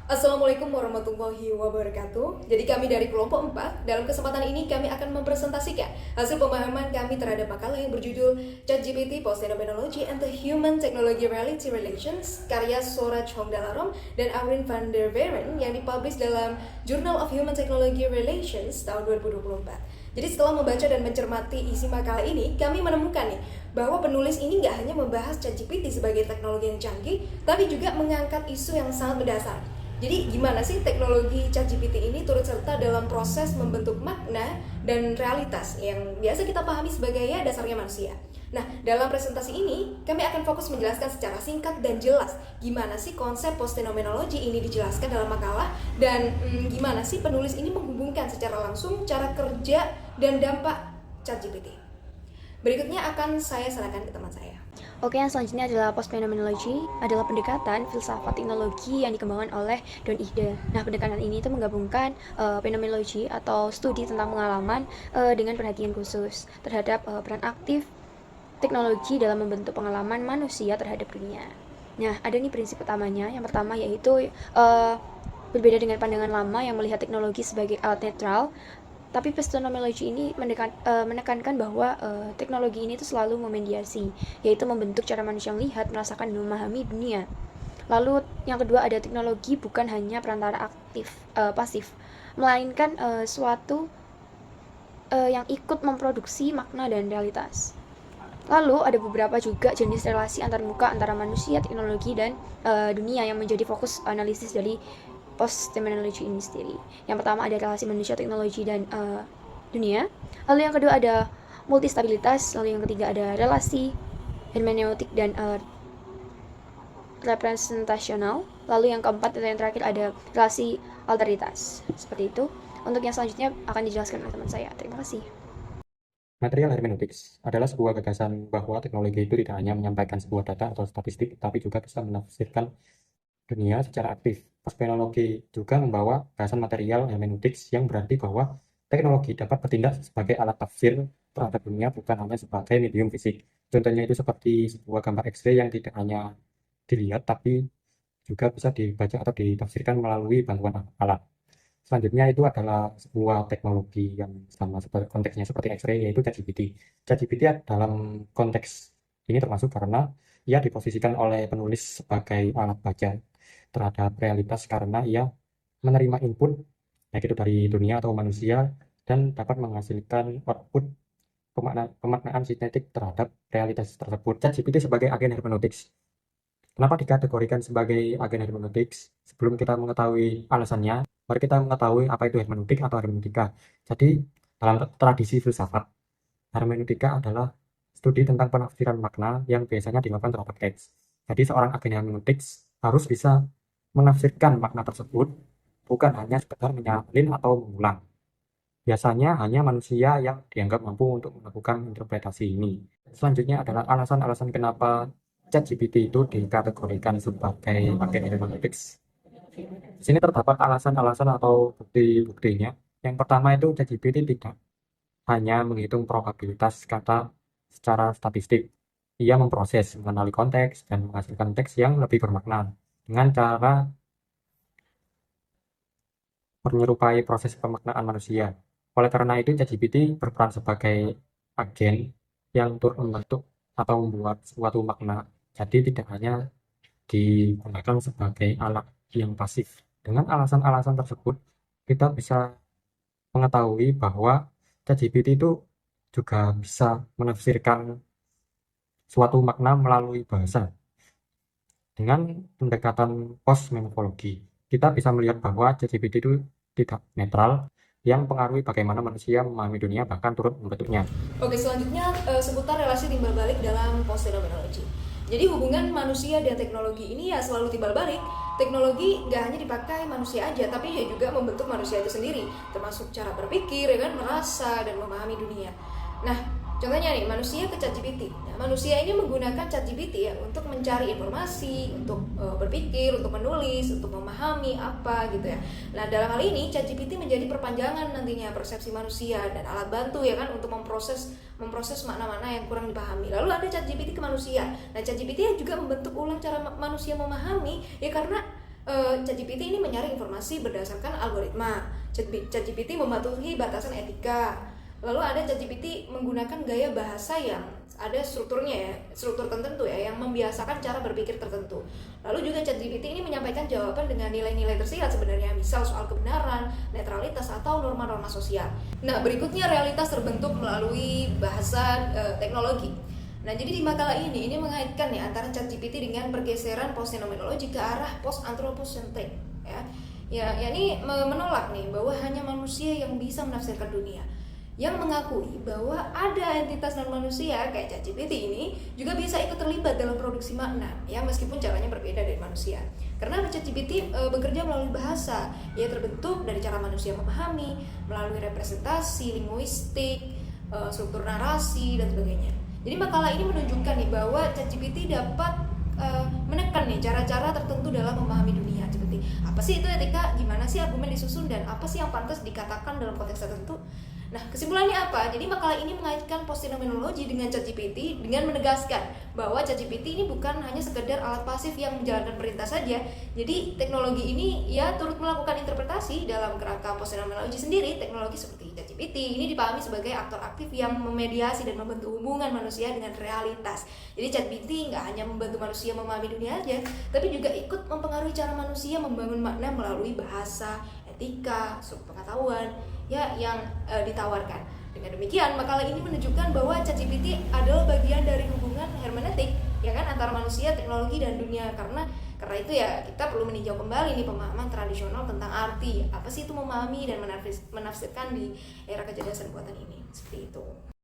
Assalamualaikum warahmatullahi wabarakatuh. Jadi kami dari kelompok 4, dalam kesempatan ini kami akan mempresentasikan hasil pemahaman kami terhadap makalah yang berjudul ChatGPT Post-Phenomenology and the Human Technology Reality Relations karya Sora Chongdalarom dan Aurin van der Veren yang dipublish dalam Journal of Human Technology Relations tahun 2024. Jadi setelah membaca dan mencermati isi makalah ini, kami menemukan nih bahwa penulis ini nggak hanya membahas ChatGPT sebagai teknologi yang canggih, tapi juga mengangkat isu yang sangat mendasar. Jadi gimana sih teknologi ChatGPT ini turut serta dalam proses membentuk makna dan realitas yang biasa kita pahami sebagai ya dasarnya manusia. Nah, dalam presentasi ini kami akan fokus menjelaskan secara singkat dan jelas gimana sih konsep post-phenomenology ini dijelaskan dalam makalah dan gimana sih penulis ini menghubungkan secara langsung cara kerja dan dampak ChatGPT. Berikutnya akan saya serahkan ke teman saya. Oke, yang selanjutnya adalah post-phenomenology, adalah pendekatan filsafat teknologi yang dikembangkan oleh Don Ihde. Nah, pendekatan ini itu menggabungkan phenomenology atau studi tentang pengalaman dengan perhatian khusus terhadap peran aktif teknologi dalam membentuk pengalaman manusia terhadap dunia. Nah, ada nih prinsip utamanya. Yang pertama yaitu berbeda dengan pandangan lama yang melihat teknologi sebagai alat netral. Tapi epistemologi ini menekankan bahwa teknologi ini tuh selalu memediasi, yaitu membentuk cara manusia melihat, merasakan, dan memahami dunia. Lalu yang kedua ada teknologi bukan hanya perantara pasif, melainkan suatu yang ikut memproduksi makna dan realitas. Lalu ada beberapa juga jenis relasi antarmuka antara manusia, teknologi, dan dunia yang menjadi fokus analisis dari post-phenomenology ini sendiri. Yang pertama ada relasi manusia, teknologi, dan dunia. Lalu yang kedua ada multistabilitas. Lalu yang ketiga ada relasi hermeneutik dan representasional. Lalu yang keempat atau yang terakhir ada relasi alteritas. Seperti itu. Untuk yang selanjutnya akan dijelaskan oleh teman saya. Terima kasih. Material hermeneutics adalah sebuah gagasan bahwa teknologi itu tidak hanya menyampaikan sebuah data atau statistik, tapi juga bisa menafsirkan dunia secara aktif. Postfenomenologi juga membawa gagasan material hermeneutics yang berarti bahwa teknologi dapat bertindak sebagai alat tafsir terhadap dunia, bukan hanya sebagai medium fisik. Contohnya itu seperti sebuah gambar X-ray yang tidak hanya dilihat, tapi juga bisa dibaca atau ditafsirkan melalui bantuan alat. Selanjutnya itu adalah sebuah teknologi yang sama konteksnya seperti X-ray, yaitu ChatGPT. ChatGPT dalam konteks ini termasuk karena ia diposisikan oleh penulis sebagai alat baca terhadap realitas karena ia menerima input baik itu dari dunia atau manusia dan dapat menghasilkan output pemaknaan sintetik terhadap realitas tersebut. ChatGPT sebagai agen hermeneutics. Kenapa dikategorikan sebagai agen hermeneutics? Sebelum kita mengetahui alasannya, mari kita mengetahui apa itu hermeneutik atau hermeneutika. Jadi, dalam tradisi filsafat, hermeneutika adalah studi tentang penafsiran makna yang biasanya dilakukan terhadap teks. Jadi, seorang agen hermeneutics harus bisa menafsirkan makna tersebut, bukan hanya sekedar menyalin atau mengulang. Biasanya hanya manusia yang dianggap mampu untuk melakukan interpretasi ini. Selanjutnya adalah alasan-alasan kenapa ChatGPT itu dikategorikan sebagai agen hermeneutics. Di sini terdapat alasan-alasan atau bukti-buktinya. Yang pertama itu ChatGPT tidak hanya menghitung probabilitas kata secara statistik. Ia memproses, mengenali konteks, dan menghasilkan teks yang lebih bermakna dengan cara menyerupai proses pemaknaan manusia. Oleh karena itu, ChatGPT berperan sebagai agen yang turut membentuk atau membuat suatu makna. Jadi tidak hanya digunakan sebagai alat yang pasif. Dengan alasan-alasan tersebut, kita bisa mengetahui bahwa ChatGPT itu juga bisa menafsirkan suatu makna melalui bahasa. Dengan pendekatan post-morfologi, kita bisa melihat bahwa ChatGPT itu tidak netral, yang mempengaruhi bagaimana manusia memahami dunia bahkan turut membentuknya. Oke, selanjutnya seputar relasi timbal balik dalam post-phenomenology. Jadi hubungan manusia dan teknologi ini ya selalu timbal balik. Teknologi nggak hanya dipakai manusia aja, tapi ya juga membentuk manusia itu sendiri, termasuk cara berpikir, ya kan, merasa dan memahami dunia. Nah, contohnya nih, manusia ke ChatGPT. Nah, manusia ini menggunakan ChatGPT ya untuk mencari informasi, untuk berpikir, untuk menulis, untuk memahami apa gitu ya. Nah, dalam hal ini ChatGPT menjadi perpanjangan nantinya persepsi manusia dan alat bantu ya kan untuk memproses makna-makna yang kurang dipahami. Lalu ada ChatGPT ke manusia. Nah, ChatGPT juga membentuk ulang cara manusia memahami ya karena ChatGPT ini menyaring informasi berdasarkan algoritma. ChatGPT mematuhi batasan etika. Lalu ada ChatGPT menggunakan gaya bahasa yang ada strukturnya ya, struktur tertentu ya, yang membiasakan cara berpikir tertentu. Lalu juga ChatGPT ini menyampaikan jawaban dengan nilai-nilai tersirat sebenarnya, misal soal kebenaran, netralitas, atau norma-norma sosial. Nah, berikutnya realitas terbentuk melalui bahasa teknologi. Nah, jadi di makalah ini mengaitkan ya antara ChatGPT dengan pergeseran post-phenomenology ke arah post-anthropocentric ya. Ya ini menolak nih bahwa hanya manusia yang bisa menafsirkan dunia. Yang mengakui bahwa ada entitas non manusia kayak ChatGPT ini juga bisa ikut terlibat dalam produksi makna ya, meskipun caranya berbeda dari manusia. Karena ChatGPT bekerja melalui bahasa, ia terbentuk dari cara manusia memahami melalui representasi, linguistik, struktur narasi dan sebagainya. Jadi makalah ini menunjukkan nih bahwa ChatGPT dapat menekan nih cara-cara tertentu dalam memahami dunia. Seperti apa sih itu etika, gimana sih argumen disusun, dan apa sih yang pantas dikatakan dalam konteks tertentu. Nah, kesimpulannya apa? Jadi makalah ini mengaitkan post-phenomenology dengan ChatGPT dengan menegaskan bahwa ChatGPT ini bukan hanya sekedar alat pasif yang menjalankan perintah saja. Jadi teknologi ini ya turut melakukan interpretasi dalam kerangka post-phenomenology sendiri. Teknologi seperti ChatGPT ini dipahami sebagai aktor aktif yang memediasi dan membentuk hubungan manusia dengan realitas. Jadi ChatGPT nggak hanya membantu manusia memahami dunia aja, tapi juga ikut mempengaruhi cara manusia membangun makna melalui bahasa, etika, pengetahuan ya yang ditawarkan. Dengan demikian, makalah ini menunjukkan bahwa ChatGPT adalah bagian dari hubungan hermeneutik ya kan antara manusia, teknologi, dan dunia. Karena itu ya kita perlu meninjau kembali nih pemahaman tradisional tentang arti. Apa sih itu memahami dan menafsirkan di era kecerdasan buatan ini. Seperti itu.